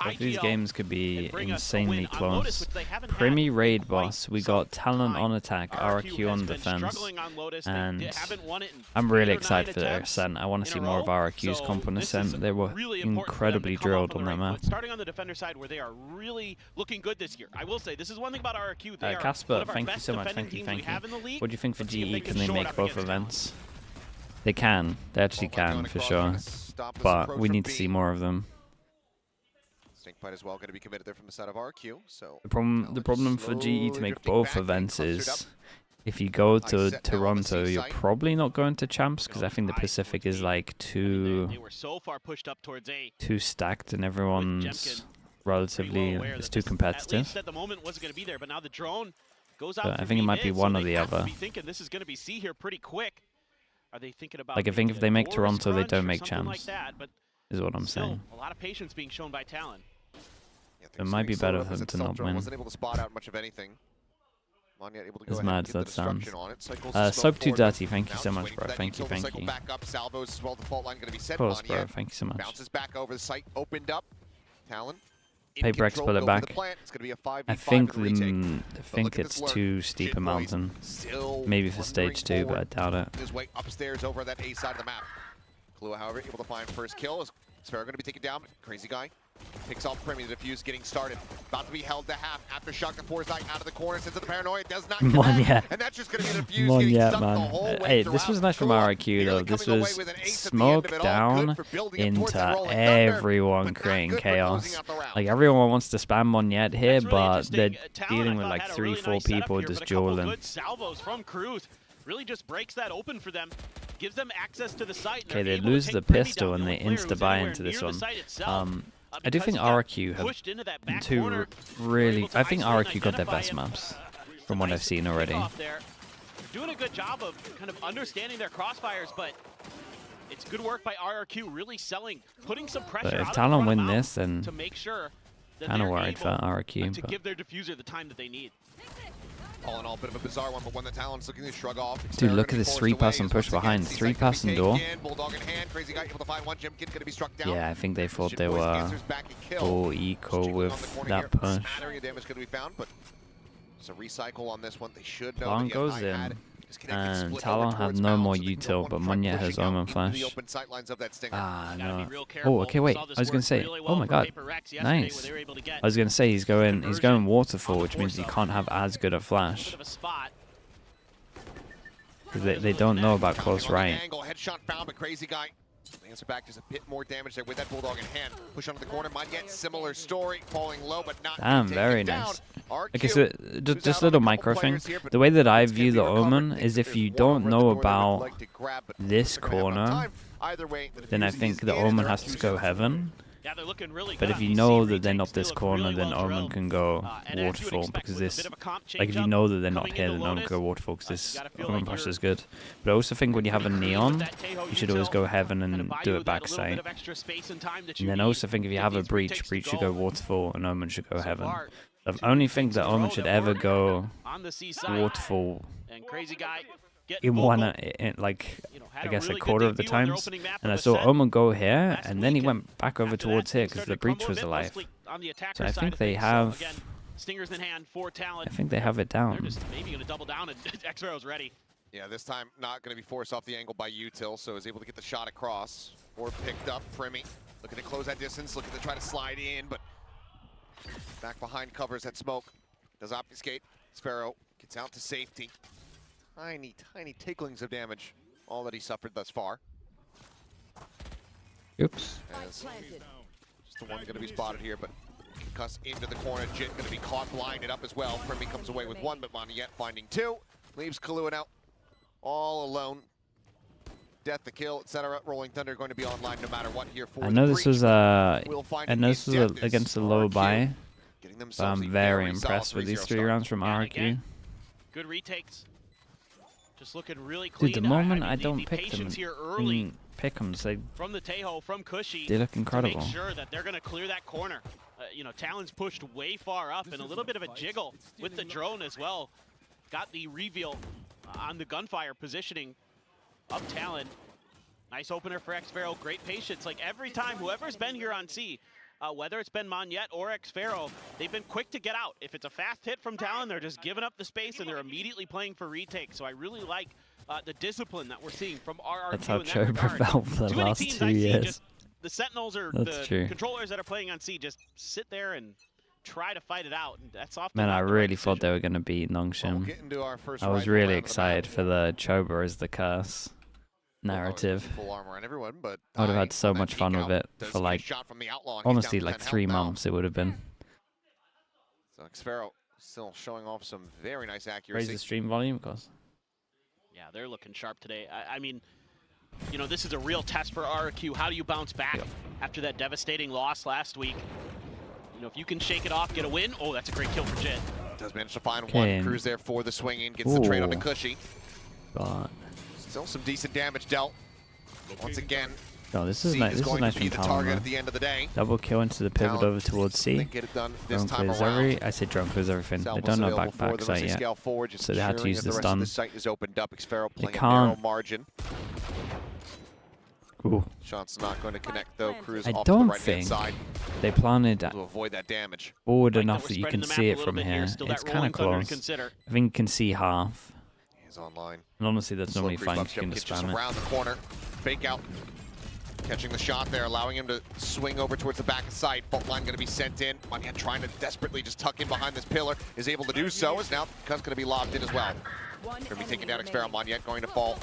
Both these games could be insanely close. Primi raid boss, we got Talon on attack, RRQ on defense, and I'm really excited for their ascent. I want to see more of RRQ's comp on ascent. They were incredibly drilled on that map. Starting on the defender side where they are really looking good this year. I will say, this is one thing about RRQ. Casper, thank you so much. Thank you. What do you think for GE? Can they make both events? They can. They actually can, for sure. But we need to see more of them. As well going to be committed there from the side of RRQ. So the problem for GE to make both events is if you go to Toronto, you're probably not going to champs because I think the Pacific is like too stacked and everyone's relatively it's too competitive. So I think it might be one or the other. Like I think if they make Toronto, they don't make champs. Is what I'm saying. A lot of patience being shown by Talon. It might be better for them to not win. Wasn't able to spot out much of anything. As mad as that sounds. Soap Too Dirty, thank you so much, bro. Thank you. Of course, bro. Thank you so much. Bounces back over the site, opened up. Talon. Paybrex pull it back. I think it's too steep a mountain. Maybe for stage 2, but I doubt it. His way upstairs over that A side of the map. Kahlua, however, able to find first kill. Is Sparrow going to be taken down? Crazy guy. Picks off Primi, the defuse getting started. About to be held to half. Aftershock to Foresight out of the corner. Sends to the Paranoia. Does not connect. And that's just going to be the defuse getting stuck the whole way. Hey, this was nice from RRQ though. This was smoke down into everyone creating chaos. Like everyone wants to spam Monyet here, but they're dealing with like 3-4 people just dueling. Salvos from Cruz really just breaks that open for them. Gives them access to the site. Okay, they lose the pistol and they insta-buy into this one. I do think RRQ have two really... I think RRQ got their best maps from what I've seen already. Doing a good job of kind of understanding their crossfires, but it's good work by RRQ really selling, putting some pressure. But if Talon win this, then to make sure kind of worried for RRQ. To give their diffuser the time that they need. All in all, bit of a bizarre one, but when the Talon's looking to shrug off. Dude, look at this 3-person push behind. 3-person door. Yeah, I think they thought they were full eco with that push. Talon goes in, and Talon had no more util, but Monyet has Omen Flash. Ah, no. Oh, okay, wait. I was going to say, oh my god, nice. I was going to say he's going Waterfall, which means he can't have as good a Flash. Because they don't know about close right. Answer back, there's a bit more damage there with that Bulldog in hand. Push onto the corner, might get similar story, falling low, but not. Damn, very nice. Okay, so just a little micro thing. The way that I view the Omen is if you don't know about this corner, then I think the Omen has to go Heaven. But if you know that they're not this corner, then Omen can go Waterfall, because this, like if you know that they're not here, then Omen can go Waterfall, because this Omen push is good. But I also think when you have a Neon, you should always go Heaven and do it backside. And then I also think if you have a Breach should go Waterfall and Omen should go Heaven. I only think that Omen should ever go Waterfall in one, like, I guess a quarter of the times. And I saw Omen go here, and then he went back over towards here because the Breach was alive. So I think they have... I think they have it down. Maybe going to double down, and X-Arrow's ready. Yeah, this time not going to be forced off the angle by Util, so is able to get the shot across. Or picked up, Primi. Looking to close that distance, looking to try to slide in, but back behind covers that smoke. Does obfuscate. Sparrow gets out to safety. Tiny, tiny ticklings of damage, all that he suffered thus far. Oops. As just the one going to be spotted here, but concussed into the corner. Jit going to be caught blinded up as well. Primi comes away with one, but Monyet finding two. Leaves Kahlua out all alone. Death, the kill, etc. Rolling Thunder going to be online no matter what here for I know this was against the low buy, but I'm very impressed with these 3 rounds from RRQ. Good retakes. Just looking really clean. Dude, the moment I don't pick them in pick'ems, they from the Tejo, from Cushy, they look incredible. To make sure that they're going to clear that corner. You know, Talon's pushed way far up, and a little bit of a jiggle with the drone as well. Got the reveal on the gunfire positioning of Talon. Nice opener for X-Pharaoh. Great patience. Like every time, whoever's been here on C whether it's been Monyet or Xfero, they've been quick to get out. If it's a fast hit from Talon, they're just giving up the space and they're immediately playing for retake. So I really like the discipline that we're seeing from RRQ. That's how Chobra felt for the last 2 years. Just, the Sentinels or That's the true. controllers that are playing on C just sit there and try to fight it out. And that's often Man, I not the really right thought they decision. were going to beat Nongshim. Get into our first I was rifle really round of the excited match. for the Chobra as the curse narrative. Full armor on everyone, but I would have had so on that much fun peek with out, it does for get a like, shot from the outlaw. He's honestly, down like 10 3 health now. months it would have been. So Xfero still showing off some very nice Raise accuracy. the stream volume, of course. Yeah, they're looking sharp today. I mean, you know, this is a real test for RRQ. How do you bounce back after that devastating loss last week? You know, if you can shake it off, get a win. Oh, that's a great kill for Jit. Does manage to find one. Cruz there for the swing in. Gets the trade onto Cushy. But Still some decent damage dealt. Once again, no, this is C nice. is This is going nice to be from the Talon. target though. at the end of the day. Double kill into the pivot Talon, over towards They C. get it done this Drone time clears around. I said drone clears everything. They Salvo's don't know available for back them site as they yet. scale forward, just So they had to ensuring use that the the rest of stun. the site is opened up. Xfero playing a can't. narrow margin. Ooh. Shot's not going to connect though. Cruz I off to the don't right hand think side they planted to avoid that damage. forward Like enough we're that you spreading can the see map a it little from bit here. Still It's that kind of rolling thunder to close. consider. I think you can see half. He's online. And honestly, that's Slow normally creep fine up, if you can Jump just just spam it. around the corner. Fake out. Catching the shot there, allowing him to swing over towards the back of sight. Fault line going to be sent in. Monyet trying to desperately just tuck in behind this pillar. Is able to do so. Is now Cuz going to be lobbed in as well. Going to be taking down Xfero. Monyet going to fall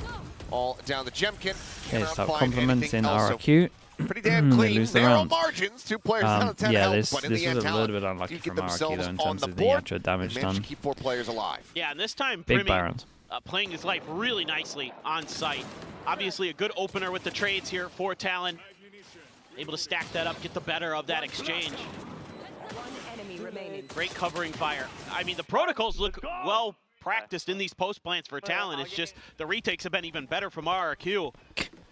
all down the Gemkin. Okay, stop Find compliments anything in else. So RRQ. pretty damn They clean. lose the Narrow round. margins. 2 players down to 10 Yeah, health, this but in was the a end, little Talon bit unlucky do get from RRQ though themselves in on terms the of the board. actual damage They managed done. to keep 4 players alive. Yeah, and this time Big Primi Barons. playing his life really nicely on site. Obviously a good opener with the trades here for Talon. Able to stack that up, get the better of that exchange. Great covering fire. I mean, the protocols look well practiced in these post plants for Talon. It's just the retakes have been even better from RRQ.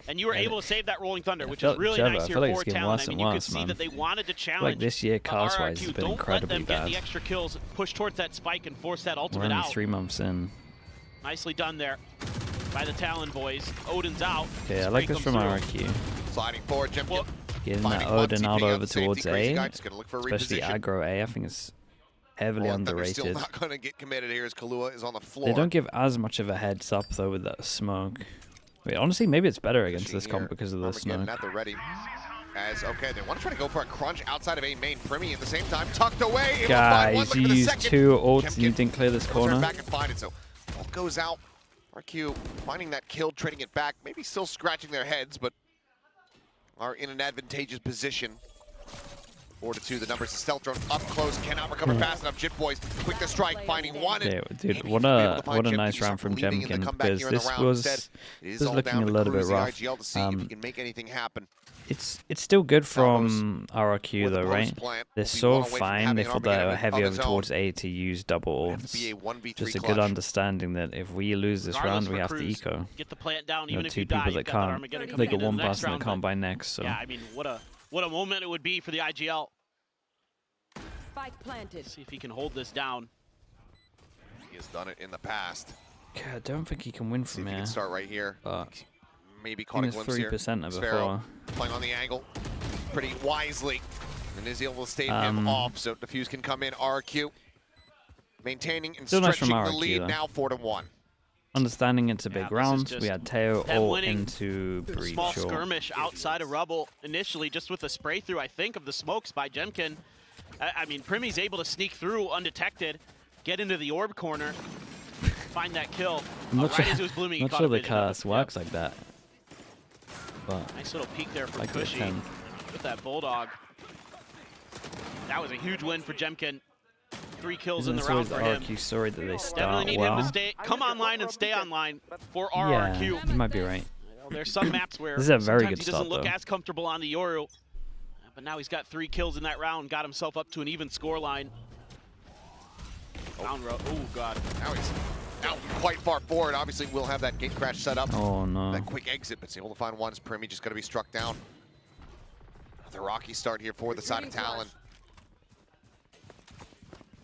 And you were able to save that rolling thunder, which is really nice here for Talon. I mean, you could see that they wanted to challenge. Like this year, cast-wise, has RRQ. been Don't let incredibly them get bad. the extra kills, push towards that spike, and force that We're ultimate only out. 3 months in. Nicely done there by the Talon boys. Odin's out. Okay, I like this from RRQ. Sliding forward, Gemkin. Getting that Odin out over towards A, especially aggro A, I think is heavily Still underrated. not going to get committed here as Kahlua is on the floor. They don't give as much of a heads up though with that smoke. Wait, honestly, maybe it's better against this comp because of the smoke. At the ready. As okay, they want to try to go for a crunch outside of A main. Primi at the same time tucked away. Guys, you used 2 ults and you didn't clear this corner. Back and find it. So ult goes out. RQ finding that kill, trading it back. Maybe still scratching their heads, but are in an advantageous position. 4-2, the numbers. Stealth drone up close, cannot recover fast enough. Jit boys quick to strike, finding one. Yeah, dude, what a nice round from Jemkin, because this was looking a little bit rough. To see if he can make anything happen. It's still good from RRQ though, right? They're so fine. They thought they were heavy over towards A to use double ults. Just a good understanding that if we lose this round, we have to eco. Get the plant down, You even know, if 2 you die, people that you've got the can't. Armageddon They coming got in 1 the next person that round, can't but buy next. So yeah, I mean, what a moment it would be for the IGL. Spike planted. See if he can hold this down. He has done it in the past. yeah, I don't think he can win See from if he here. can start right here. But Maybe I caught a think glimpse here. it's 3% of Xfero before. playing on the angle pretty wisely. And is able to stave him off, so Diffuse can come in. RQ maintaining and Still nice stretching from the RRQ, lead though. now 4-1. Understanding it's a big this is round, just we had Teo them ult winning into breach. Small skirmish outside of Rubble initially, just with a spray through, I think, of the smokes by Jemkin. I mean, Primi's able to sneak through undetected, get into the orb corner, find that kill. I'm not Right sure, as it was blooming, he not caught sure a the vision of it. curse works like that. But Nice little peek there from like it Cushy can. with that Bulldog. That was a huge win for Jemkin. 3 kills Isn't in the this round always for him. RRQ story that they Definitely start need well? him to stay, come online and stay online for Yeah, RRQ. you might be right. Well, there's some maps where This is a very sometimes good he doesn't start, look though. as comfortable on the Yoru. But now he's got 3 kills in that round, got himself up to an even score line. Down row. Oh, God. Now he's out quite far forward. Obviously, we'll have that gate crash set up. Oh no. That quick exit, but it's able to find one. Primi just going to be struck down. The rocky start here for the side of Talon.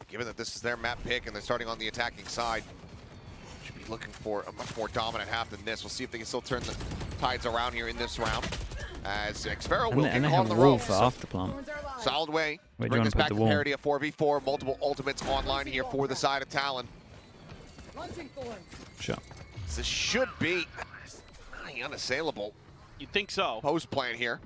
Given that this is their map pick and they're starting on the attacking side, should be looking for a much more dominant half than this. We'll see if they can still turn the tides around here in this round. As Xfero And will they, and get they caught on have the wall for ropes. after plant. Solid way Where to do you bring want us to put back the to wall? parity of 4v4. Multiple ultimates online here for the side of Talon. Sure. This should be unassailable You think so? post plant here.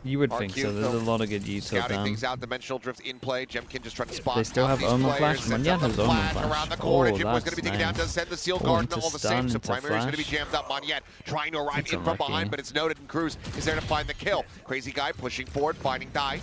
You would think RRQ so. There's a lot of good use of Scouting them. things out, dimensional drift in play. Jemkin just trying to spot. They still out have these Omen players. Flash. Sends Manya up the has Omen flash Flash. around the corner. Oh, Jim was going to be that's taken down. nice. Does send the seal Oh, guard into all the stun, same. So into primary is going to be flash. jammed up. Monyet trying to arrive That's in from unlucky. behind, but it's noted. And Cruz is there to find the kill. Crazy guy pushing forward, finding Die.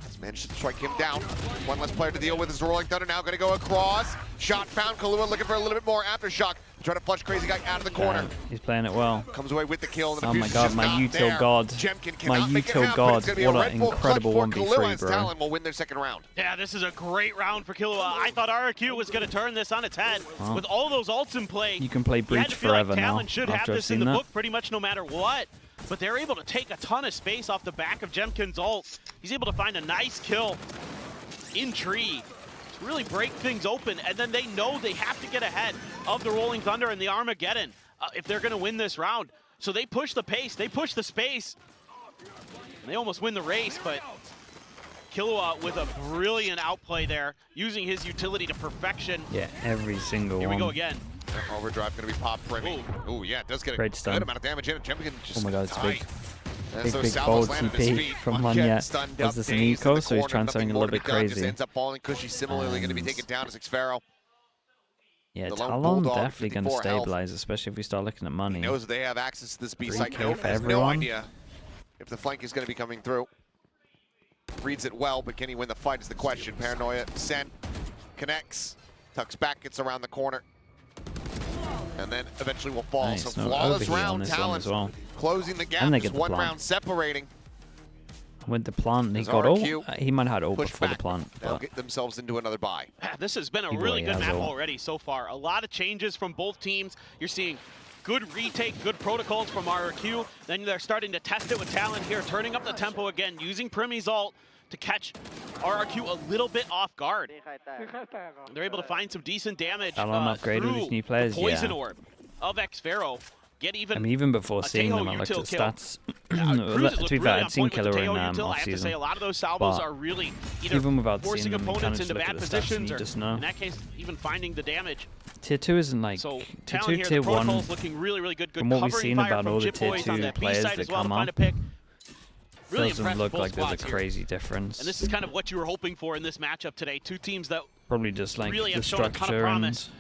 Has managed to strike him down. One less player to deal with is Rolling Thunder. Now going to go across. Shot found. Kahlua looking for a little bit more aftershock. Trying to flush Crazy guy out of the corner. He's playing it well. Comes away with the kill. And the Oh my future's god, just my not util there. god. Jemkin My cannot make it util happen. god. It's gonna be a What Red an Bull clutch incredible for 1v3, Kahlua as bro. Talon will win their second round. Yeah, this is a great round for Killua. I thought RRQ was going to turn this on its head. Well, With all those ults in play, You can play you had Breach to feel like forever now. Talon should have After I've this in seen the that. book pretty much no matter what. But they're able to take a ton of space off the back of Jemkin's ult. He's able to find a nice kill in tree to really break things open, and then they know they have to get ahead of the Rolling Thunder and the Armageddon if they're going to win this round. So they push the pace, they push the space, and they almost win the race, but Killua with a brilliant outplay there, using his utility to perfection. Yeah, every single Here one. we go again. Overdrive going to be pop Privy. Oh yeah, it does get a Great good stun. amount of damage in it. Jemkin just Oh my god, it's die. big. As those Big salvos bold land at his TP feet, from Monyet Monyet. stunned Was up, this an dazed in eco? the So he's corner, trying nothing something a more little to bit be done, just crazy. ends up falling cushy. Similarly going to be taken down as Xfero. Yeah, The lone Talon bulldog, definitely going to 54 health. stabilize, especially if we start looking at money. He knows they have access to this B 3K site. for Has no everyone. idea if the flank is going to be coming through. Reads it well, but can he win the fight is the question. Paranoia sent, connects, tucks back, gets around the corner, and then eventually will fall. Nice, So no flawless overheat on round, this one Talon as well. closing the gap. And they Just get the one plant. round separating. With the plant, he As got RRQ ult. He might have had ult Push before back. the plant. They'll But get themselves into another bye. This has been a He really really good has map ult. already so far. A lot of changes from both teams. You're seeing good retake, good protocols from RRQ. Then they're starting to test it with Talon here, turning up the tempo again, using Primy's ult to catch RRQ a little bit off guard. They're able to find some decent damage Talon upgraded with through these new players, the Poison yeah. Orb of Xfero. Get even I mean, even before a seeing them, Teho I looked at util kill. stats. Cruz has To looked be really fair, on I'd seen point with the Killer in Teho util. I off have to say, season. a lot of those salvos But are really either even without forcing seeing them, you kind opponents of just into look bad at the stats and positions, you or just know. in that case, even finding the damage. Tier 2 isn't like... So Tier Talon 2, here, Tier the 1... protocol's looking really, really good. Good From what we've covering seen fire about from all the Jip Tier Boys 2 on that B players side that as well to come find a up, pick. Really doesn't impressed look both like there's a squads here. crazy difference. And this is kind of what you were hoping for in this matchup today. Two teams that Probably just like really the have shown a ton of structure and promise,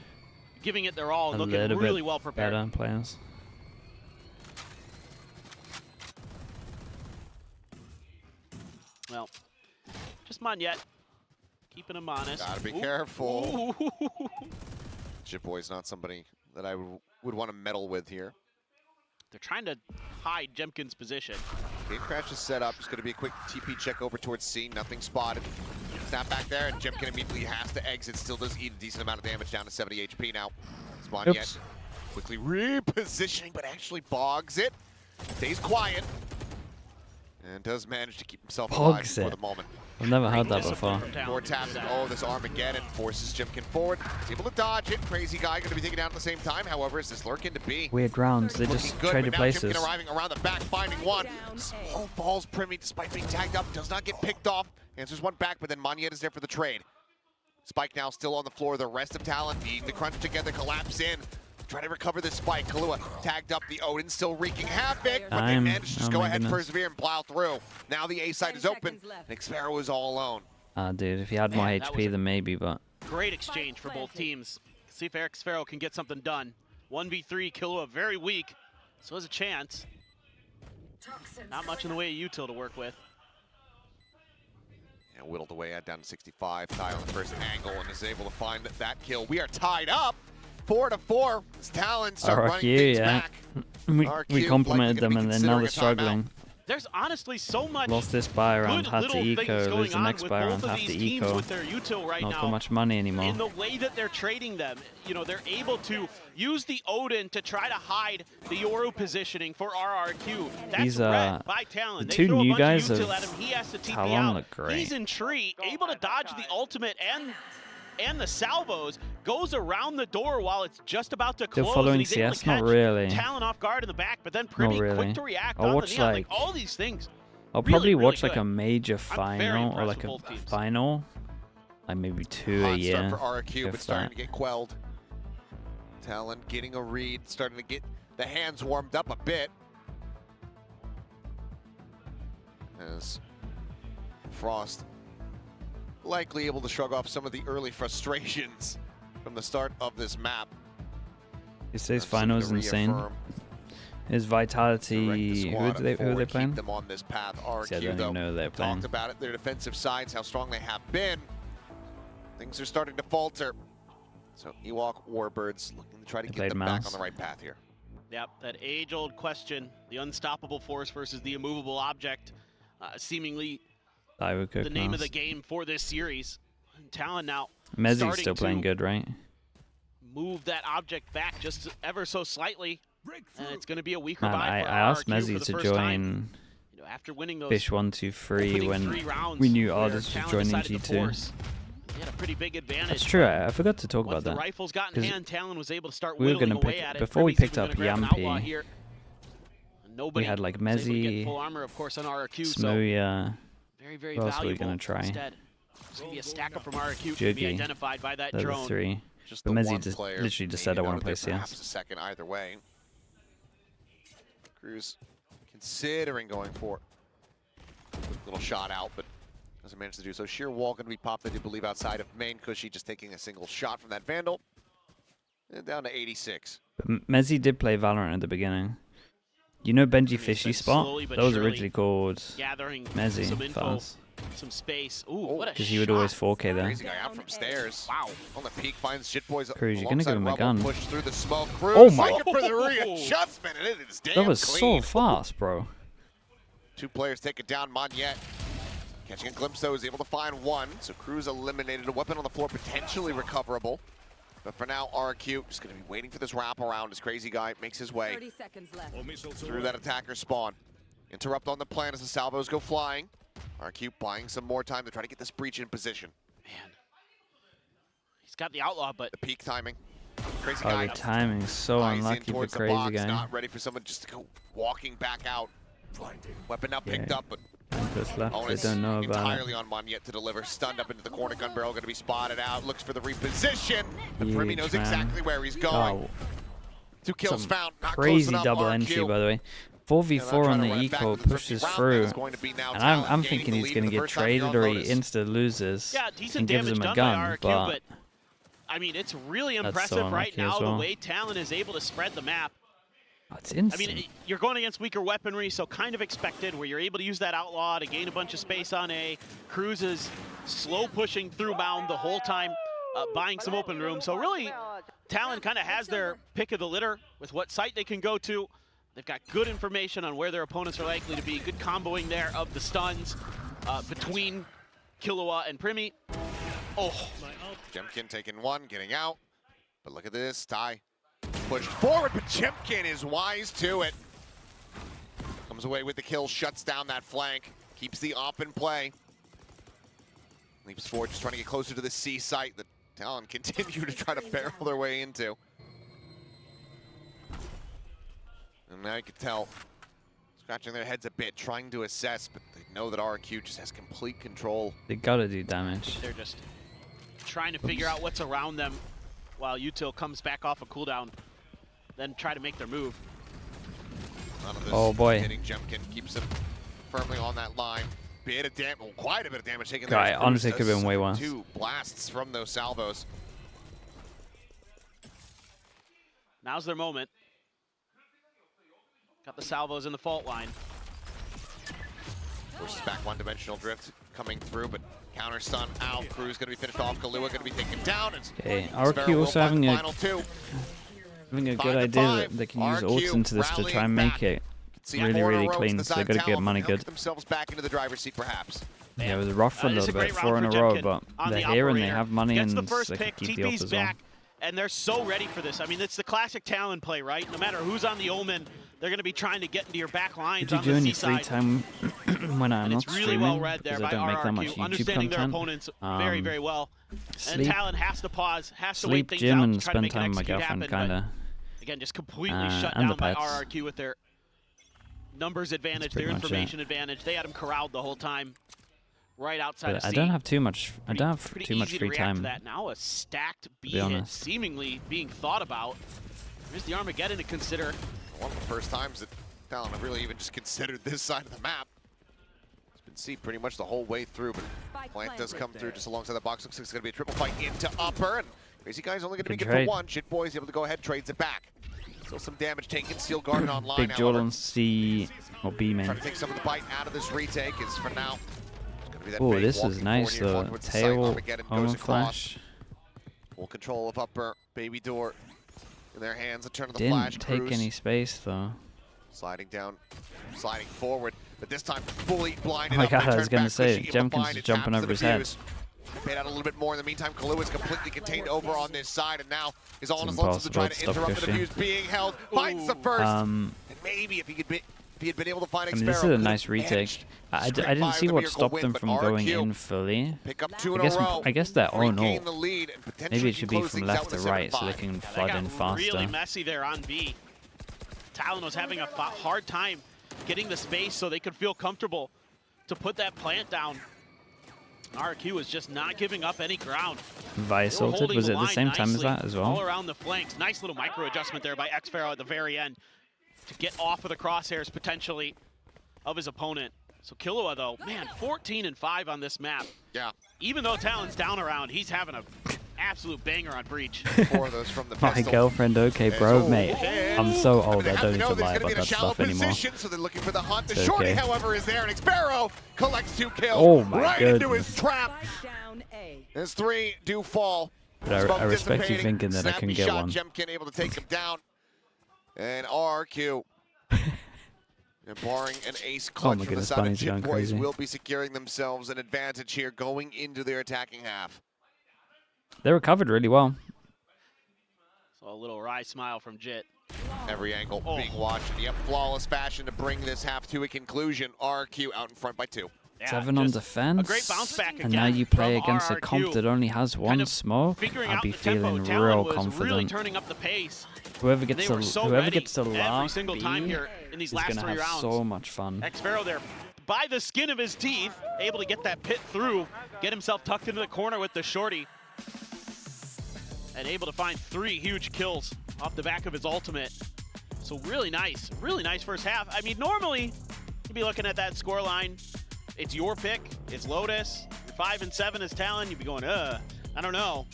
giving it their all, a looking little really bit well prepared. better players. Well, just Monyet, keeping him honest. Gotta be Ooh. careful. Ooh. Jip Boy's not somebody that I would want to meddle with here. They're trying to hide Jemkin's position. Game crash is set up. It's going to be a quick TP check over towards C. Nothing spotted. Snap back there, and Jemkin immediately has to exit. Still does eat a decent amount of damage, down to 70 HP now. Monyet Oops. quickly repositioning, but actually bogs it. Stays quiet. And does manage to keep himself alive Bogs for it. the moment. I've never had that Discipline before. from Talon. More taps. Oh, this Armageddon forces Jemkin forward. He's able to dodge it. Crazy guy going to be taken down at the same time. However, is this lurk into B? Weird rounds. They Looking just good, traded but now places. Jemkin arriving around the back, finding one. Slow falls Primy despite being tagged up. Does not get picked off. Answers one back, but then Monyet is there for the trade. Spike now still on the floor. The rest of Talon needing to crunch together, collapse in. Try to recover this Spike. Kahlua tagged up the Odin, still wreaking havoc, but they managed to just Oh go my ahead and goodness. persevere and plow through. Now the A side 10 is open, seconds left. and Xfero is all alone. Dude, if he had more Man, that was HP, a- then maybe, but... Great exchange for both teams. See if Eric Xfero can get something done. 1v3, Killua very weak, so has a chance. Not much in the way of util to work with. And whittled away at down to 65. Ty on the first angle and is able to find that kill. We are tied up 4-4. As Talon start running RRQ, things yeah. back. We RRQ complimented likely them, gonna be and then now considering they're a timeout. struggling. There's honestly so much Lost this buy round, good had to little things eco, going lose the on next with buy both round, of have these to teams eco. with their util right Not now. for much money anymore. In the way that they're trading them, you know, they're able to use the Odin to try to hide the Yoru positioning for RRQ. That's These, read by Talon. the They two throw a new bunch guys of util of at him. He has to TP Talon out. look great. He's in tree, able to dodge the ultimate and the salvos, goes around the door while it's just about to Still close. following And he's able to CS? Not catch really. Talon off guard in the back, but then Primi really. quick to react I'll on watch, the neon. like- All these things. I'll Really, probably really watch like good. a major I'm very final or impressed like with a both teams. final, like maybe 2 a Hot year. start for RRQ, but if starting that. to get quelled. Talon getting a read, starting to get the hands warmed up a bit. As Frost likely able to shrug off some of the early frustrations from the start of this map. He says Seeking final is to insane. reaffirm, His direct the vitality. Who squad are they forward, playing? keep them on this path. See, I RRQ, don't though, even know they're playing. talked about it, their defensive sides, how strong they have been. Things are starting to falter. So Ewok Warbirds looking to try to They get played them back mouse. on the right path here. Yep, that age-old question, the unstoppable force versus the immovable object, seemingly The the name of the game for this series. And Talon now Mezzi's starting still playing to good, right? move that object back just ever so slightly, and it's going to be a weaker Man, buy I for asked RRQ for Mezzi the to first time. join You know, after winning those Fish 1, 2, 3 opening when 3 rounds we knew where Artist was Talon joining decided to G2. force. He had a pretty big advantage. That's true. I forgot to talk Once about the that. rifles got in 'Cause hand, Talon was able to start we were whittling gonna away pick- at it. before we Primi's picked even up gonna grab an outlaw Yampy, here. And nobody had, like, was able to get Mezzi, full armor, of course, on RRQ. So Smooya. very, very Who else were we valuable. gonna try? Instead, it's gonna be a stack up from RRQ to be Jiggy. identified by that They're the drone. 3. Just But the Mezzi one just player, literally just said, maybe I want out to play of there, perhaps CS. a second either way. Cruz considering going for a little shot out, but doesn't manage to do so. Sheer wall going to be popped, I do believe, outside of main. Cushy just taking a single shot from that Vandal. And down to 86. But Mezzi did play Valorant at the beginning. You know Benji He's Fishy been spot? slowly but That was surely originally called Gathering Mezzi some for info, us. some space. Ooh, what a Because he would always shot. 4K there. Crazy guy out from stairs. Wow. On the peak finds Shitboys. Cruz, you're gonna give him a alongside gun. Rubble, push through the smoke. Cruz Oh my- looking for the readjustment, and it is damn That was clean. so fast, bro. 2 players take it down. Monyet catching a glimpse, though, is able to find one. So Cruz eliminated. A weapon on the floor, potentially recoverable. But for now, RRQ just going to be waiting for this wraparound as Crazy Guy makes his way 30 seconds left. through that attacker spawn. Interrupt on the plan as the salvos go flying. RRQ buying some more time to try to get this breach in position. Man. He's got the outlaw, but The peak timing. Crazy Oh, Guy the timing's so flies in unlucky for towards the Crazy box, Guy. not ready for someone just to go walking back out. Weapon now picked Yeah. up, but Just left. They onus don't know about entirely it. on Monyet to deliver. Stunned up into the corner. Gun barrel going to be spotted out. Looks for the reposition. But Primi knows Huge, man. exactly where he's going. Oh, 2 kills some found. Not crazy close enough. double RRQ. entry, by the way. Yeah, 4v4 they're on trying the to run it back eco with the pushes 50 round. through. That is going to be now And Talon I'm gaining thinking the he's lead going for to the get first time traded here on or he Lotus. insta-loses yeah, decent and gives damage him a done gun. by RRQ, but I mean, it's really That's so impressive right unlucky as now the well. way Talon is able to spread the map. It's I instant. mean, you're going against weaker weaponry, so kind of expected where you're able to use that outlaw to gain a bunch of space on A. Cruz is slow pushing through Mound the whole time, buying some open room. So really, Talon kind of has their pick of the litter with what site they can go to. They've got good information on where their opponents are likely to be. Good comboing there of the stuns between Killua and Primi. Oh, Jemkin taking one, getting out. But look at this, Ty pushed forward, but Jemkin is wise to it. Comes away with the kill, shuts down that flank, keeps the op in play. Leaps forward, just trying to get closer to the C site that Talon continue to try to barrel their way into. And now you can tell, scratching their heads a bit, trying to assess, but they know that RRQ just has complete control. They gotta do damage. they're just trying to figure out what's around them while Util comes back off a cooldown, then try to make their move. None of this Oh, boy. hitting Jemkin, keeps him firmly on that line. Bit of damage, well, quite a bit of damage taken there. Guy, as Cruz honestly, does could've been way suffer worse. 2 blasts from those salvos. Now's their moment. Got the salvos in the fault line. Forces back one-dimensional drift coming through, but counter stun out. Cruz going to be finished off. Galua going to be taken down. Okay, Sparrow RRQ will also find having the a final 2. good 5 to idea 5. that they can use RRQ ults into this to try and make it See really, 4 in a really row to clean, the so they side gotta of get Talon, money help good. get themselves back into the driver's seat, perhaps. Yeah, it was rough for a It's little great bit, round 4 in a for row, Jemkin but on they're the here and they operator. have money Gets and the first they can pick, keep the ult TP's as well. back, and they're so ready for this. I mean, it's the classic Talon play, right? No matter who's on the Omen, they're going to be trying to get into your back lines What on do you do the in C your free side. time when I'm And not it's really streaming, well read there because I by don't make that much RRQ, YouTube understanding their content. opponents very, very well. And Talon has to pause, has to wait Sleep, things gym, out and to try to spend make an time with my execute girlfriend, happen. kind of. But again, just completely shut and the down by pets. RRQ with their numbers advantage, their pretty much information advantage. They had him corralled the whole time, right outside of But C. I don't have too much. I don't have Pretty too much easy free to react time. to that. Now a stacked B be hit honest. seemingly being thought about. There's the Armageddon to consider. One of the first times that Talon have really even just considered this side of the map. It's been C pretty much the whole way through, but Plant does come through just alongside the box. Looks like it's going to be a triple fight into upper, and Crazy Guy's only going to be good for one. Shit Boy's able to go ahead, trades it back. Still some damage taken. Steel Garden online. Big Jordan C or B main. Trying to take some of the bite out of this retake is for now. Oh, this is nice though. Tail home flash. Full control of upper. Baby door in their hands. A turn of the Didn't flash. take Cruz any space though. sliding down, sliding forward, but this time fully blinded. Oh my up. God, They I was turn gonna back, say, pushing him Jemkin's behind. It jumping taps over the his head. defuse. Paid out a little bit more in the meantime. Kalu is completely contained over on this side, and now is all on his lonesome to try to interrupt the defuse being held. Finds the first, and maybe if he had been able to find I mean, Xpero, this is a nice retake. I didn't see what stopped them from going in fully. Pick up two in a row. I guess they're on regain all. the lead and potentially Maybe it should be close from things out left to with a right so they 7-5. can flood in That got faster. really messy there on B. Talon was having a hard time getting the space so they could feel comfortable to put that plant down. RRQ was just not giving up any ground. Vice ulted, was it the same time as that as well? All around the flanks. Nice little micro adjustment there by Xpero at the very end to get off of the crosshairs potentially of his opponent. So Killua though, man, 14 and 5 on this map. Yeah. Even though Talon's down around, he's having an absolute banger on Breach. 4 of those from the My pistol. girlfriend, okay, bro, mate. I'm so old, I don't need to There's lie gonna be about a that shallow stuff anymore. position, so they're looking for the hunt. The It's shorty, okay. however, is there, and Xpero collects 2 kills. Oh my right into goodness. his trap. Down A. His 3 do fall. But Smoke I respect you dissipating. thinking that I Snappy can get shot. one. Jemkin able to take him down. And RRQ. And barring an ace clutch from the goodness, side of Bunny's Jit going Boys crazy. will be securing themselves an advantage here going into their attacking half. They recovered really well. So a little wry smile from Jit. Every angle being watched. Yep, flawless fashion to bring this half to a conclusion. RRQ out in front by 2. Yeah, 7 on just defense. a great bounce back And now again you play from against a comp RRQ. that only has one Kind of smoke. Figuring I'd out be the tempo. feeling Talon real was really confident. turning up the pace. Whoever They gets were the so ready every last single B time here in these is last gonna 3 have rounds. so much fun. Xpero there, by the skin of his teeth, able to get that pit through, get himself tucked into the corner with the shorty, and able to find 3 huge kills off the back of his ultimate. So really nice first half. I mean, normally you'd be looking at that score line. It's your pick. It's Lotus. You're 5 and 7 as Talon. You'd be going, I don't know.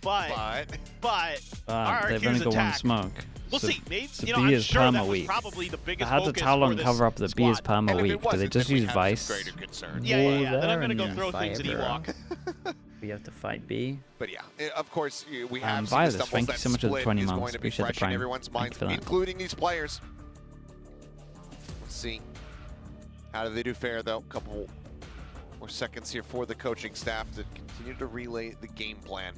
but They've RRQ's only got one attack. smoke. We'll So see. Maybe, so you know, B I'm is sure perma that was weak. probably the I biggest had to focus Talon for this cover up the B is squad. perma And if weak. it Do they wasn't, just then we use have Vice? greater concern. Yeah. Then I'm There gonna go and throw things at fire, Ewok. We have to fight B. But yeah, of course, we have seen the Violet, stumbles. thank you That so much for the split 20 is months. going to be Appreciate the fresh in prime. everyone's Thank you minds, for that. including these players. Let's see. How do they do fare, though? A couple more seconds here for the coaching staff to continue to relay the game plan.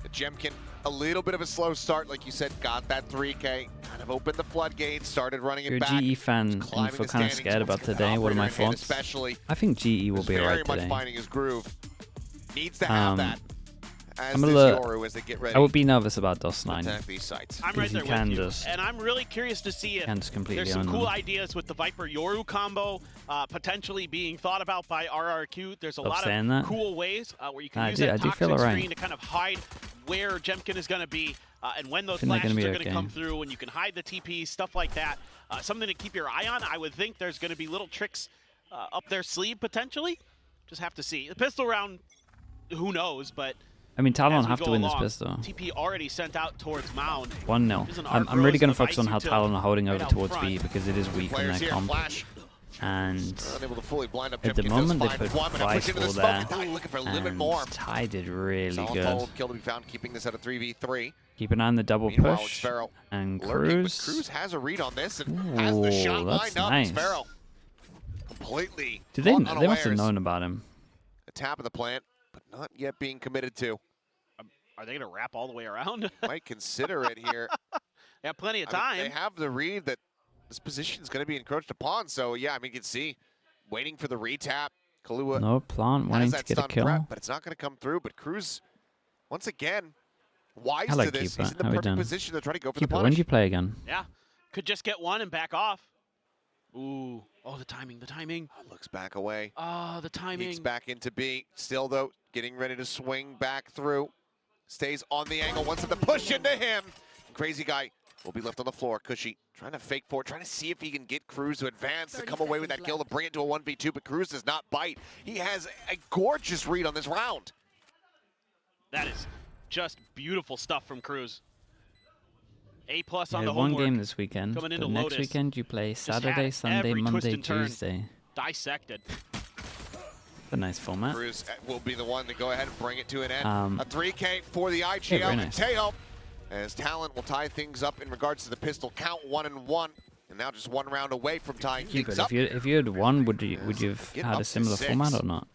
The Jemkin, a little bit of a slow start, like you said, got that 3K, kind of opened the floodgates, started running You're it a back. GE fan and climbing feel the kind of standings, scared about wants to get today. the What are my operator in, thoughts? especially, I think GE will is be very alright much today. finding his groove. Needs to have that. As I'm this gonna Yoru as they get ready I would be nervous about DOS to 9. attack these sites. I'm right Because you there can with you. just- And I'm really curious to see if Can just completely there's some own cool them. ideas with the Viper Yoru combo potentially being thought about by RRQ. There's a Stop lot saying of that. cool ways where you can I use do- that I do feel toxic alright. screen to kind of hide where Jemkin is going to be and when those think they're flashes gonna be are going to okay. come through, and you can hide the TPs, stuff like that. Something to keep your eye on. I would think there's going to be little tricks up their sleeve potentially. Just have to see. The pistol round, who knows, but I mean, Talon as we have to go win along, this pistol. TP already sent out towards Mound. 1-0. There's an I'm Arc really Rose going and to a focus on how Vice Talon are holding right over out towards front. B because it is weak on Players their here, comp. flash. And Unable to fully blind up at the Jemkin, moment they does put find one, but now Vice push into the for smoke. there. Ty looking for a little bit And more. Ty did really Solid good. fold, kill to be found, keeping this at a 3v3. Keep an eye on the double Meanwhile, push. Xpero And lurking, but Cruz. Cruz has a read on this and has the shot Ooh, lined that's up. nice. Xpero completely Did they? caught They must have unawares. known about him. A tap of the plant, but not yet being committed to. Are they going to wrap all the way around? Might consider it here. They have plenty of I mean, time. they have the read that this position is going to be encroached upon. So, yeah, I mean, you can see waiting for the retap. Kahlua No plant wanting to get a kill. Prep, but it's not going to come through. But Cruz, once again, wise Hello, to this. Keeper. He's in the How we perfect doing? position to try to go for Keeper, the when punish. did you play again? Yeah, could just get one and back off. Ooh, oh, the timing, the timing. Looks back away. Oh, the timing. Peeks back into B. Still, though, getting ready to swing back through. Stays on the angle, wants it to push into him. Crazy guy will be left on the floor. Cushy trying to fake for it, trying to see if he can get Cruz to advance to come away with that kill to bring it to a 1v2, but Cruz does not bite. He has a gorgeous read on this round. That is just beautiful stuff from Cruz. A+ on You the had homework. one game this weekend, Coming but into next Lotus. weekend you play Just had Saturday, Sunday, every twist Monday, and turn Tuesday. Dissected. A nice format. Cruz will be the one to go ahead and bring it to an end. A 3K for the IGL very and nice. Teo, as Talon will tie things up in regards to the pistol count 1-1, and now just one round away from tying things up. If you had won, would you have Get had up a to similar 6. format or not?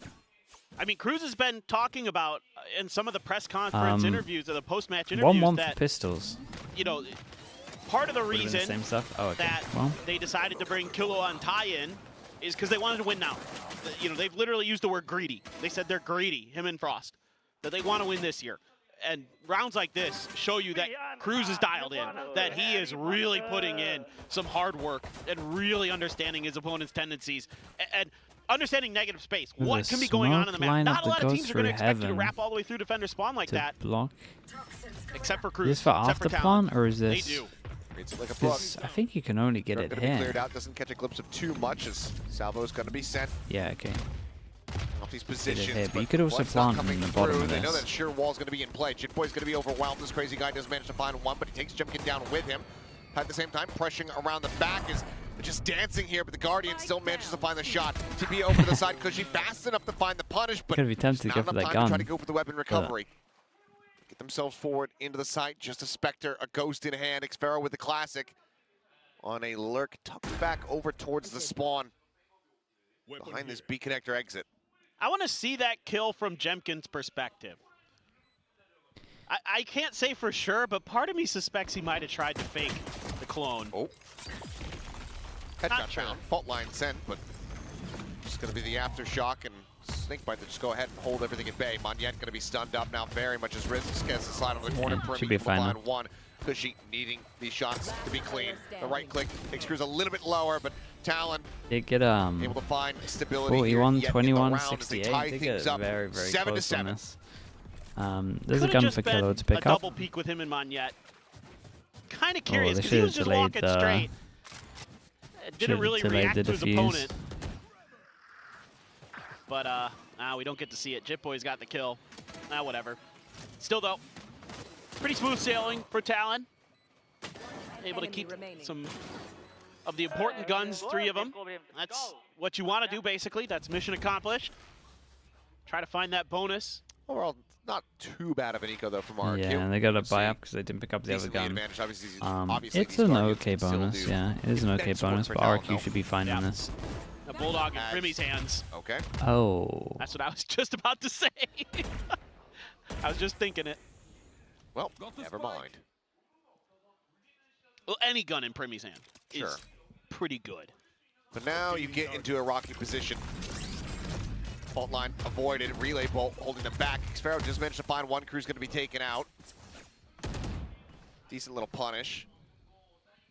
I mean, Cruz has been talking about in some of the press conference interviews or the post-match interviews 1-1 that, for pistols. you know, part of the Would've been the reason same stuff. Oh, okay. that Well, they decided to bring Kilo on tie-in is because they wanted to win now. You know, they've literally used the word greedy. They said they're greedy, him and Frost, that they want to win this year. And rounds like this show you that Cruz is dialed in, that he is really putting in some hard work and really understanding his opponent's tendencies and understanding negative space. There's What a can be going on in the smoke map? lineup Not a lot that of goes teams are going to through expect you to heaven wrap all the way through defender spawn like to that, block. except for Is Cruz. this for except after Talon. plant or is this? Reads it like a book. I think you can only get They're it going to be here. cleared out, doesn't catch a glimpse of too much as Salvo is going to be sent Yeah, okay. off these Get positions. it here, but you could also Blood's not plant coming in the bottom through. of They know this. that sheer wall's going to be in play. Jitboy's going to be overwhelmed. This crazy guy does manage to find one, but he takes Jumkin down with him. At the same time, pressuring around the back is just dancing here, but the Guardian still manages to find the shot. TP over to the side, Cushy fast enough to find the punish, but Could be tempted to not go for enough that time to try gun. to go for the weapon recovery. Get themselves forward into the site. Just a Spectre, a Ghost in hand. Xfero with the classic on a lurk, tucked back over towards the spawn behind this B connector exit. I want to see that kill from Jemkin's perspective. I can't say for sure, but part of me suspects he might have tried to fake the clone. Oh. Headshot found. Fault line sent, but just going to be the aftershock and Snakebite to just go ahead and hold everything at bay. Monyet going to be stunned up now, very much as risk. Gets the slide on the corner. Yeah, should be fine line now. one. Cushy needing these shots to be clean. The right click takes Cruz a little bit lower, but Talon They get able to find stability. 41, here, yet in the 21, round as they 68. tie They things get up very, very 7 to close on 7. this. There's a Could've gun just for been Kilo to pick a up. double peek with him and Monyet. Kind of Oh, curious they because he was should've just delayed walking the- straight. Didn't should've really delayed react the to his defuse. opponent. But we don't get to see it. Jitboy's got the kill. Whatever. Still though, pretty smooth sailing for Talon. Able to keep some of the important guns, 3 of them. That's what you want to do basically. That's mission accomplished. Try to find that bonus. Overall, not too bad of an eco though from RRQ. Yeah, and they got to See, buy up because they didn't pick up the other decently gun. advantaged. Obviously, It's these an Guardians okay can still bonus, do yeah. It is an okay immense work bonus, for but Talon, RRQ though. should be fine Yeah. in this. A Bulldog in As- Primmy's hands. Okay. Oh. That's what I was just about to say. I was just thinking it. Well, never mind. Well, any gun in Primmy's hand Sure. is pretty good. But now you get into a rocky position. Fault line avoided. Relay bolt holding them back. Xfero just managed to find one. Crew's going to be taken out. Decent little punish.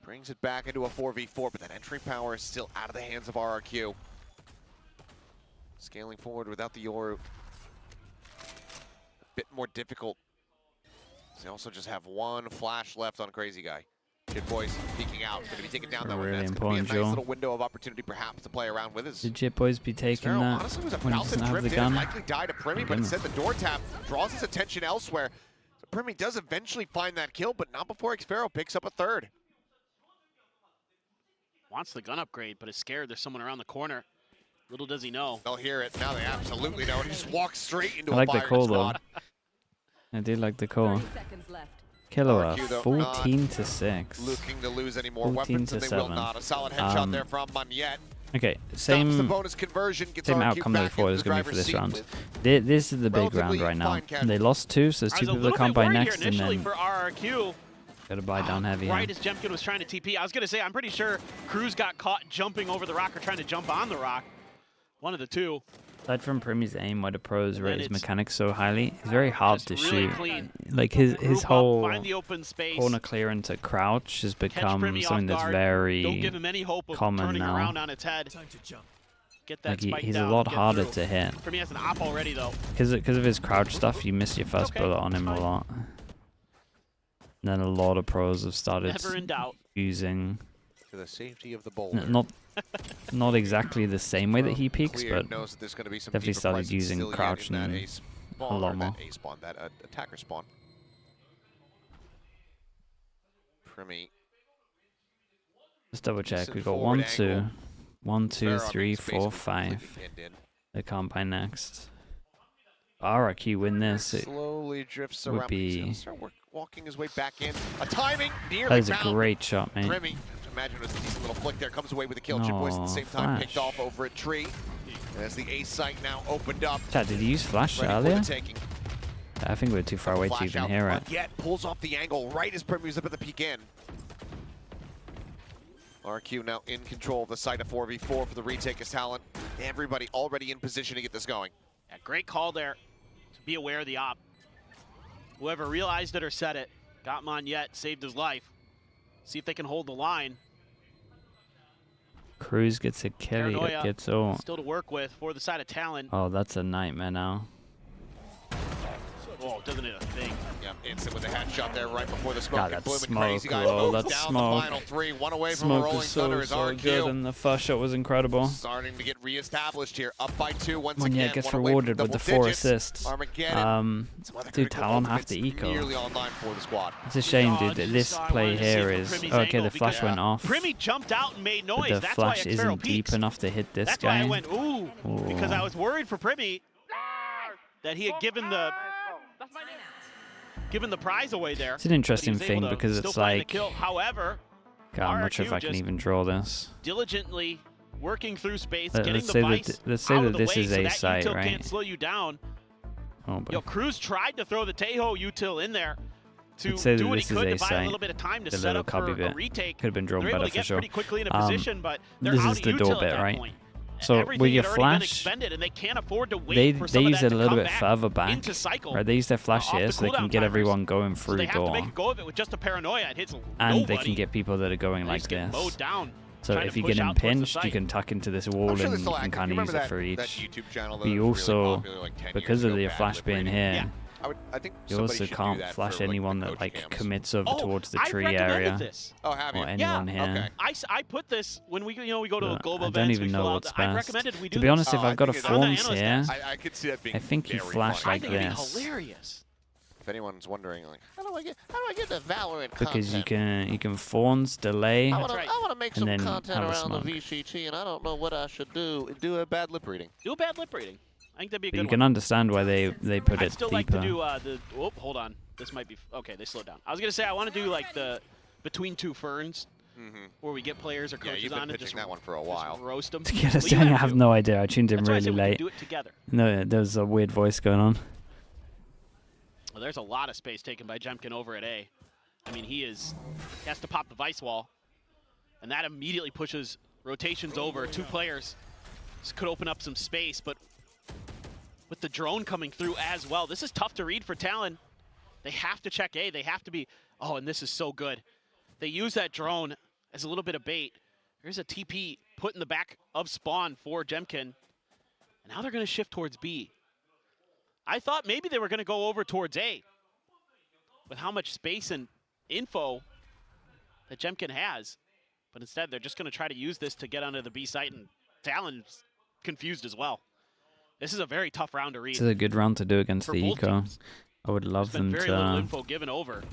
Brings it back into a 4v4, but that entry power is still out of the hands of RRQ. Scaling forward without the Yoru. A bit more difficult. They also just have one flash left on Crazy Guy. Good boys peeking out. Going to be taken down though. Really and that's going to important, be a nice Joel. little window of opportunity perhaps to play around with his. Did Jit Boys be taking Xfero that honestly was when he about to doesn't have drift the in and gun? likely die to Primmy, but instead the door tap draws his attention elsewhere. So Primmy does eventually find that kill, but not before Xfero picks up a third. Wants the gun upgrade, but is scared there's someone around the corner. Little does he know. They'll hear it. Now they absolutely know. And he just walks straight into I a like the firing call though. squad. I did like the call. 30 seconds left. Killer RRQ, though, 14 to 6. Looking to lose any more 14 weapons, to and they will 7. not. A solid headshot there from Monyet. Okay, Stops the same bonus conversion, gets same RRQ outcome that back we thought it into was the going to be for driver's this seat round. with This is the big relatively round right now. fine casualties. They lost 2, so there's I 2 was a people little that can't bit buy worried next, here and initially then for RRQ. gotta buy down heavy. Right as Jemkin was trying to TP. I was going to say, I'm pretty sure Cruz got caught jumping over the rock or trying to jump on the rock. One of the two. Aside from Primy's aim, where the pros rate his it's mechanics so highly, it's very hard to really shoot. clean. Like his Group up, whole find the open space, corner clearance at crouch has become Primy off something that's guard. very Don't give him any hope of common turning now. around on its head. Get that Like spike he's a down, lot get harder through. to hit. Primy has an op already though. Because of his crouch stuff, you miss your first okay, bullet on him a fine. lot. And then a lot of pros have started Never in doubt. using To the safety of the bowler. not exactly the same way that he peaks, Clear but knows that there's going to be some definitely deeper started presence using still yet crouch in that and A a spawn, lot or more. that A spawn, that attacker spawn. Primy. Let's double check. Decent We've got forward 1, 2, angle. 1, 2, Farah 3, being 4, basically 5. completely pinned in. They can't buy next. RRQ win this. It Slowly drifts would around. be- He's gonna start walking his way back in. A timing nearly that is a found. great shot, mate. Primy, imagine it was a decent little flick there. Comes away with a kill. Chip Boys at the same time picked Flash. off over a tree. And as the A site now opened up. Chat, did he use flash Ready for earlier? the taking. I think we're too far away to Flash even out hear it. front yet pulls off the angle right as Primy was up at the peak in. RQ now in control of the site of 4v4 for the retake as Talon. Everybody already in position to get this going. Yeah, great call there. To be aware of the op. Whoever realized it or said it, got him on yet, saved his life. See if they can hold the line. Cruz gets a kill, Paranoia gets all. still to work with for the side of Talon. Oh, that's a nightmare now. Oh, doesn't hit a thing. Yeah, instant with a headshot there right before the smoke. God, and that's blooming smoke, crazy guys bro, moves that's down smoke. the final three. One away from a Smoke rolling is thunder so is good, RQ. and the first shot was incredible. Starting to get reestablished here, up by 2 once When again. yeah, gets one away from rewarded with the double 4 digits. assists. Armageddon. Some other Dude, critical Talon have ultimates to eco. nearly online for the squad. It's a shame, Oh, dude. That this I play wanted to see here from is Primy's okay. angle The flash because, went off, Primy jumped out and made but noise. the That's why flash Xfero isn't peeks. deep enough to hit this That's guy. why I went, ooh, because Ooh. I was worried for Primy that he had given the prize away there. It's an interesting but he was able thing to because still it's find the like, kill. However, God, I'm not sure if RRQ I can just even draw this. diligently working through space, Let's getting the say that vice let's say out that of the this way is so a that site, util right? can't slow you down. Oh, but Yo, Cruz tried to throw the Tejo util in there to Let's say that do what he this is could a to buy a site. little bit of time to The set little up for copy a bit. retake. Could have been drawn They're able better to for get sure. pretty quickly in a position, but they're This out is of the door util at bit, that right? point. So Everything with your had already been flash, expended, and they can't afford to wait they for some of use that it a to little come bit back further back. into cycle. Right, they use their flash off here the so they can cooldown get timers. everyone going So through they have to door, make a go of it with just a paranoia. It hits and nobody. they can get people that are going They like just get this. mowed down. So trying if to you push get out towards the impinged, you site. can tuck into this wall I'm sure and they're you still can active. kind You of use remember it for that each. YouTube channel that But you was really also, popular, like 10 because years of ago, the Bad flash Lip being Rating. here, Yeah. I think you somebody also should do can't that flash for, like, anyone the that coach like cams. commits over Oh, towards the I tree recommended area this. Oh, have you? or anyone Yeah, here. Okay. I put this when we we go to But global I events. don't even we know fill what's out I best. recommended we do To be honest, this. if Oh, I've got a I think it's- I'm the forms analyst here, guy. I could see that being I think you very flash funny. I like think it'd be this. hilarious. If anyone's wondering, like, how do I get the Valorant because you content? can fawns, delay, I That's want right. to make and some then content have a around the smoke. VCT, and I don't know what I should do. Do a bad lip reading. Do a bad lip reading. I think that'd be a but good you one. can understand why they put I'd it still deeper. like to do the. Oh, hold on. This might be okay. They slowed down. I was gonna say I want to do like the between two ferns, where we get players or Yeah, coaches you've been on and pitching just that one for a while. Just roast them. To get us doing, I have no idea. I tuned in That's why I really said we late. can do it together. No, there's a weird voice going on. Well, there's a lot of space taken by Jemkin over at A. I mean, he has to pop the vice wall, and that immediately pushes rotations over. Two players. This could open up some space, but with the drone coming through as well, this is tough to read for Talon. They have to check A. They have to be. Oh, and this is so good. They use that drone as a little bit of bait. There's a TP put in the back of spawn for Jemkin, and now they're going to shift towards B. I thought maybe they were going to go over towards A with how much space and info that Jemkin has. But instead, they're just going to try to use this to get onto the B site, and Talon's confused as well. This is a very tough round to read. This is a good round to do against for the both eco. teams. I would love There's been them very little to. info given over.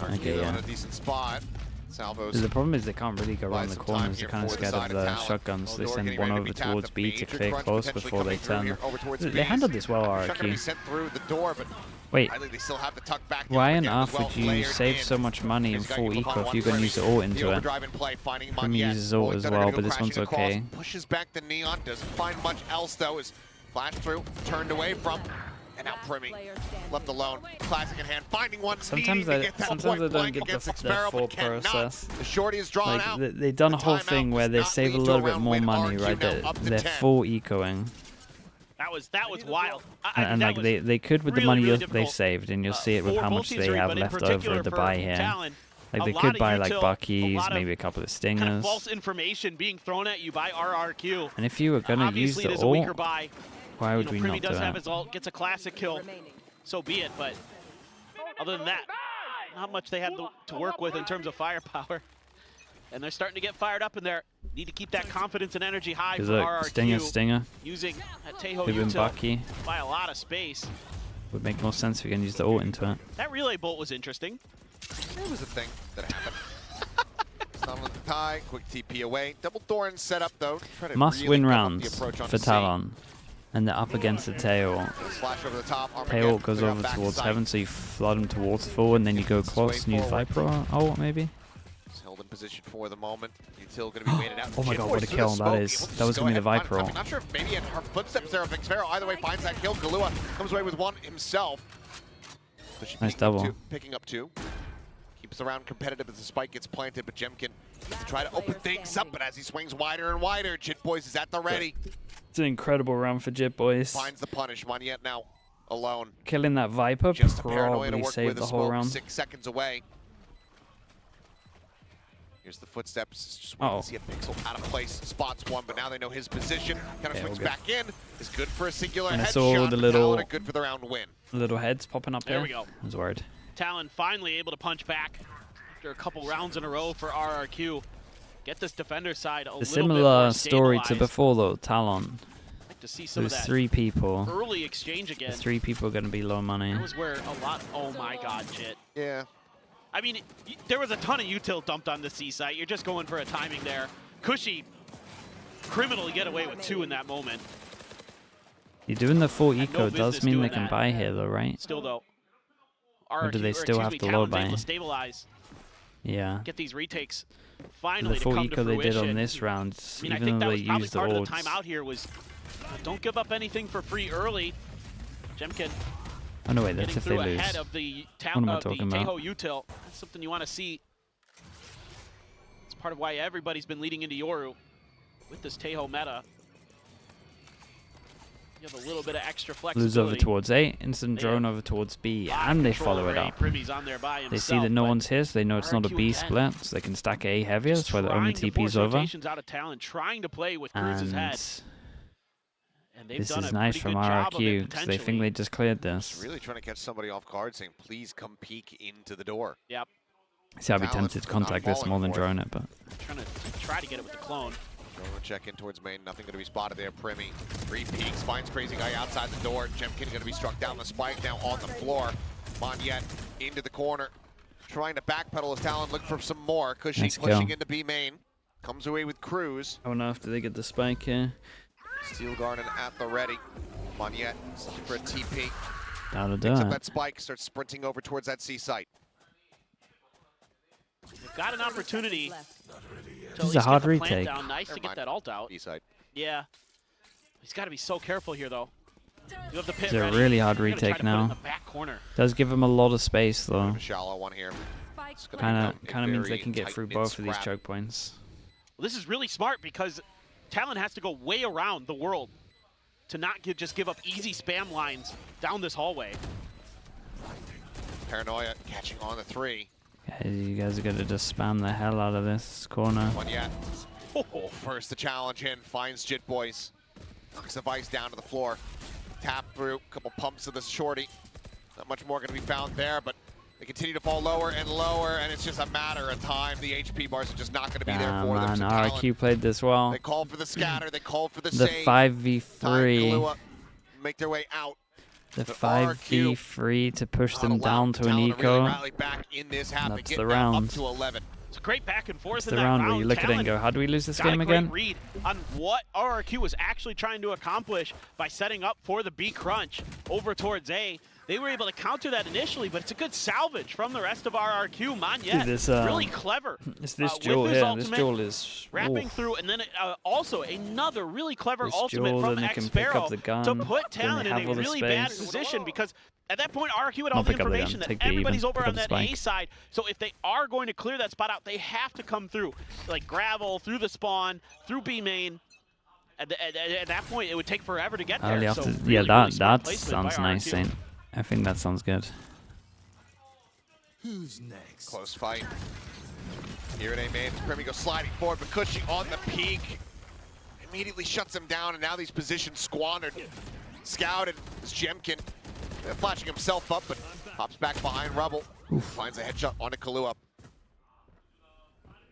Okay, On yeah. a decent spot. Salvo's The problem is they can't really go buy around the some time corners. here They're kind of for the scared of side of the Talon. shotguns. They Eldor send getting one ready to over be tapped. towards A B to major clear crunch close potentially before they coming through turn. here over towards They B. handled this well, Shot gonna be RRQ. sent through the door, but Wait, I think they still have to tuck back. why on Again as earth well, would you layered save in. so much money in He's got full you upon eco if one you're going to use the Primy. ult The into it? overdrive in play, finding him on Primy yet. uses ult Rolling as Thunder well, gonna but go this one's crashing across, okay. Pushes back the Neon, doesn't find much else though. Is flash through, turned away from. And now Primi, left alone. Classic in hand, finding one. Sometimes I don't get the full process. The shorty is drawn like, out. They've done a whole thing where they save a little bit more money, right? They're full ecoing. That was wild. And like they could with the money they saved, and you'll see it with how much they have left over to buy here. Talon, like they could buy like Bucky's, maybe a couple of Stingers. Kind of false information being thrown at you by RRQ. And if you were gonna use the ult, why would we not do does have it? his ult, gets a classic kill, so be it. But other than that, not much they had to work with in terms of firepower. And they're starting to get fired up in there. Need to keep that confidence and energy high for RRQ. Stinger. Using that Taeho util Bucky by a lot of space. Would make more sense if we can use the ult into it. That relay bolt was interesting. It was a thing that happened. Stun with the tie, quick TP away. Double Thorn set up though. Must win rounds for Talon. And they're up against the tail. Slash over the top. Tail goes over towards heaven, so you flood him towards full, and then you go close and use Viper ult maybe. Held in position for the moment. Util going to be waited out. Oh my god, what a kill that is. That was going to be the Viper ult. I'm not sure if maybe in her footsteps there of Xfero. Either way, finds that kill. Galua comes away with one himself. Nice double. Picking up two. Keeps the round competitive as the spike gets planted, but Jemkin to try to open things up, but as he swings wider and wider, Jit Boys is at the ready. It's an incredible round for Jit Boys. Finds the punish. Monyet now alone. Killing that Viper Just a paranoia to probably work saved with the a whole smoke round. 6 seconds away. Here's the footsteps. Just waiting to see a pixel out of place. Spots one, but now they know his position. Kind of swings back in. Is good for a singular and headshot. The little, good for the round win. Little heads popping up there. There we go. I was worried. Talon finally able to punch back after a couple rounds in a row for RRQ. Get this defender side a little similar bit more story to before though, Talon. Like to see some There's of that 3 people. early exchange again. The 3 people are going to be low money. That was where a lot. Oh my god, Jit. Yeah. I mean, there was a ton of util dumped on the C site. You're just going for a timing there. Cushy criminally get away with 2 in that moment. You're doing the full eco does mean they can buy here though, right? Still though. Or do they still have to low buy? To stabilize. Yeah. Get these retakes. Finally, the full to come eco to they did fruition. on this round, I mean, even though they used the part ults. of the timeout here was don't give up anything for free early. Jemkin. Oh no, wait, that's if they lose. Ahead of the what am I talking about? Taeho util. That's something you want to see. It's part of why everybody's been leading into Yoru with this Taeho meta. You have a little bit of extra flexibility. Lose over towards A, instant drone over towards B, and they follow it up. On there by himself, they see that no one's here, so they know it's not a B split, so they can stack A heavier. That's why the Omen TP's over. Out of Talon, trying to play with Cruz's head. And this is nice from RRQ, because they think they just cleared this. Really trying to catch somebody off guard, saying, please come peek into the door. Yep. See, I'd be tempted to contact this more than drone it, but... Try to get it with the clone. Check in towards main, nothing going to be spotted there. Primi, 3 peeks, finds Crazy Guy outside the door. Jemkin going to be struck down the spike, now on the floor. Monyet into the corner, trying to backpedal his Talon, look for some more. Cushy pushing into B main, comes away with Cruz. Oh no, after they get the spike here. Steel Garden at the ready. Monyet looking for a TP. That'll do Picks up it. that spike, starts sprinting over towards that C site. They've got an opportunity. This is a hard retake. Nice to get that ult out. B-side. Yeah. He's got to be so careful here, though. You have the pit It's a really hard retake now. Does give him a lot of space, though. Shallow one here. Kind of means they can get through both of these choke points. Well, this is really smart because Talon has to go way around the world to not just give up easy spam lines down this hallway. Paranoia catching on the 3. You guys are going to just spam the hell out of this corner. Monyet. First the challenge in, finds Jit Boys. Knocks the Vice down to the floor. Tap through, couple pumps of the shorty. Not much more going to be found there, but they continue to fall lower and lower, and it's just a matter of time. The HP bars are just not going to be there for them. So RRQ played this well. They called for the scatter, they called for the save. The 5v3. Make their way out. The 5v3 to push them down to an eco. That's the round. Up to 11. It's a great back and forth in that round. Where you look at it and go, how do we lose this game again? Got a great read on what RRQ was actually trying to accomplish by setting up for the B crunch over towards A. they were able to counter that initially, but it's a good salvage from the rest of RRQ. Monyet, this, really clever. It's this duel here. This duel is wrapping through, and then also another really clever this ultimate duel, from then they can pick up X-Sparrow the gun, to put then Talon they in have a all the really space. bad position, because at that point RRQ had all Not the pick up the gun, information that take B even, everybody's over pick on up the that A spike. side. So if they are going to clear that spot out, they have to come through, like gravel, through the spawn, through B main. At that point, it would take forever to get there. So yeah, really, that really smart that placement by sounds nice, RRQ. Saint. I think that sounds good. Who's next? Close fight. Here at A main, Premi goes sliding forward, but Cushy on the peak immediately shuts him down, and now these positions squandered. Scouted is Jemkin, flashing himself up, but hops back behind Rubble. Finds a headshot onto Kahlua.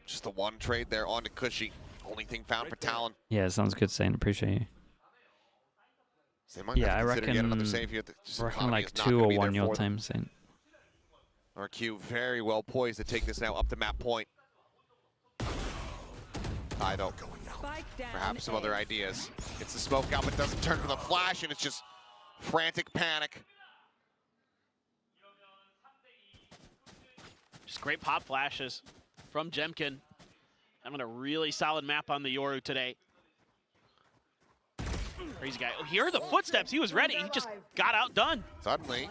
Just the one trade there onto Cushy. Only thing found for Talon. Yeah, it sounds good, Saint. Appreciate you. So they might Yeah, have I to consider yet another reckon. save here. Just Reckon economy like is not 2 gonna or be there 1 your for them. time, Saint. RRQ very well poised to take this now up the map point. I don't. Spike down. Perhaps some A. other ideas. It's the smoke out, but doesn't turn from the flash, and it's just frantic panic. Just great pop flashes from Jemkin. Having a really solid map on the Yoru today. Crazy guy. Oh, here are the footsteps. He was ready. He just got outdone. Suddenly,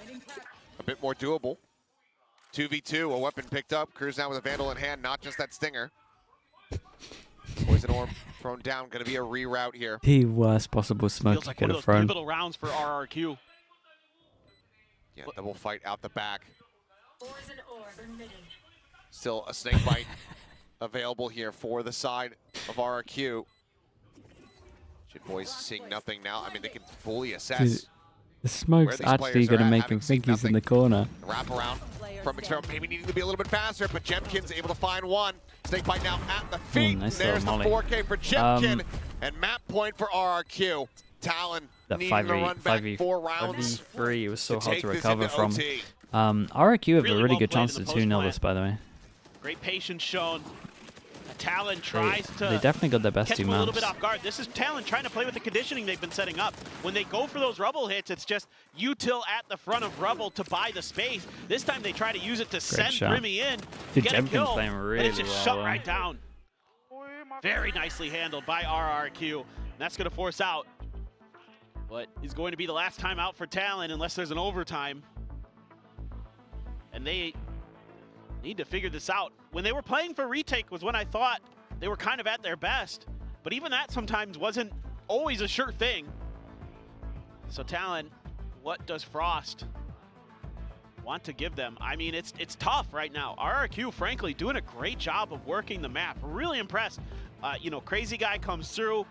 a bit more doable. 2v2, a weapon picked up. Cruz now with a Vandal in hand, not just that Stinger. Poison Orb thrown down, gonna be a reroute here. The worst possible smoke Feels you like could one of have those thrown. pivotal rounds for RRQ. Yeah, double fight out the back. Poison orb emitting. Still a snake bite available here for the side of RRQ. Shit Boys seeing nothing now. I mean, they can fully assess. Dude, the smoke's these actually players are going to at, make having him think seen he's in the corner. Wrap around from Experiment, maybe needing to be a little bit faster, but Jemkin's able to find one. Snake bite now at the feet. Nice There's the little molly. 4K for Jemkin, and map point for RRQ. Talon That needing to run back 4 rounds 5v3, it was so to hard take to this recover into from. OT. RRQ have Really a really well good played chance in to the 2-0 post this, by the way. Great patience shown. Talon tries They to definitely got their best catch 2 him a little maps. bit off guard. This is Talon trying to play with the conditioning they've been setting up. When they go for those Rubble hits, it's just util at the front of Rubble to buy the space. This time they try to use it to send shot. Remy in, Dude, get a Jemkin's kill, playing and really it's just well, shut though. right down. Very nicely handled by RRQ. And that's going to force out what is going to be the last time out for Talon unless there's an overtime. And they need to figure this out. When they were playing for retake was when I thought they were kind of at their best, but even that sometimes wasn't always a sure thing. So Talon, what does Frost want to give them? I mean, it's tough right now. RRQ, frankly, doing a great job of working the map. Really impressed. You know, Crazy Guy comes through.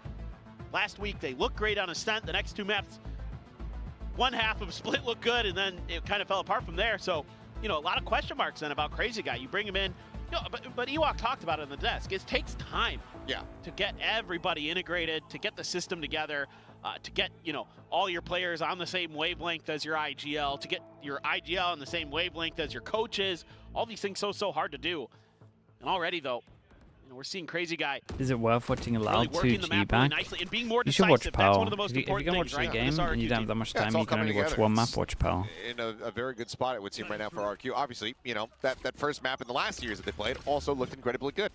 Last week, they looked great on Ascent. The next 2 maps, one half of Split looked good, and then it kind of fell apart from there. So, you know, a lot of question marks then about Crazy Guy. You bring him in, you know, but Ewok talked about it on the desk. It takes time to get everybody integrated, to get the system together, to get, you know, all your players on the same wavelength as your IGL, to get your IGL on the same wavelength as your coaches. All these things so hard to do. And already, though, you know, we're seeing Crazy Guy Is it worth watching a really loud working the 2G map really back? nicely and being more You should decisive. watch That's PAL. one of the most If you important can things, watch right? the for this game and you RRQ don't have team. that much Yeah, time, it's all you can only coming watch together. one map, It's watch PAL. In a very good spot, it would seem, right now for RRQ. Obviously, you know, that first map in the last years that they played also looked incredibly good.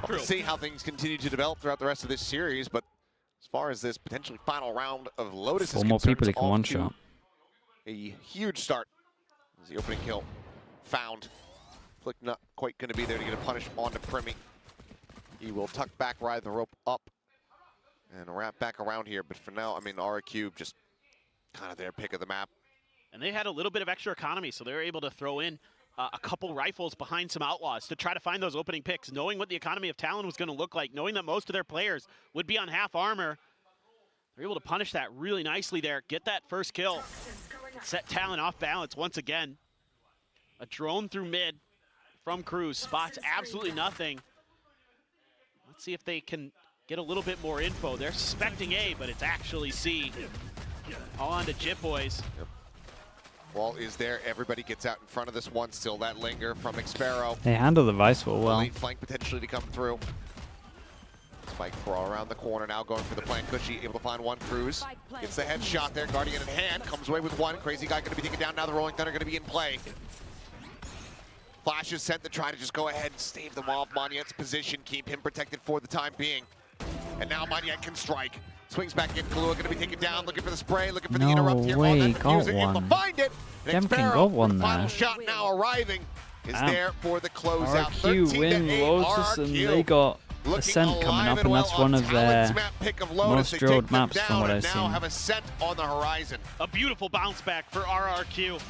We'll see how things continue to develop throughout the rest of this series, but as far as this potentially final round of Lotus is 4 more concerned, people they it's can off one-shot. to a huge start. As the opening kill found. Flick not quite going to be there to get a punish onto Premi. He will tuck back, ride the rope up, and wrap back around here. But for now, I mean, RRQ just kind of their pick of the map. And they had a little bit of extra economy, so they were able to throw in a couple rifles behind some outlaws to try to find those opening picks, knowing what the economy of Talon was going to look like, knowing that most of their players would be on half armor. They're able to punish that really nicely there, get that first kill, set Talon off balance once again. A drone through mid from Cruz, spots absolutely nothing. Let's see if they can get a little bit more info. They're suspecting A, but it's actually C. All on to Jit Boys. Wall is there. Everybody gets out in front of this one. Still that linger from Xpero. They handle the Vice Wall well. Late flank potentially to come through. Mike crawl around the corner now, going for the plant. Cushy able to find one. Cruz gets the headshot there. Guardian in hand, comes away with one. Crazy guy going to be taken down. Now the Rolling Thunder going to be in play. Flash is sent to try to just go ahead and stave them off. Monyet's position, keep him protected for the time being. And now Monyet can strike. Swings back in. Kahlua going to be taken down, looking for the spray, looking for the interrupt here. Way, got able to find it. Dem can got one final there. shot now arriving is there for the closeout. RRQ win Lotus, and they got Ascent coming up, and that's one of their most drilled maps from what I've seen. A beautiful bounce back for RRQ.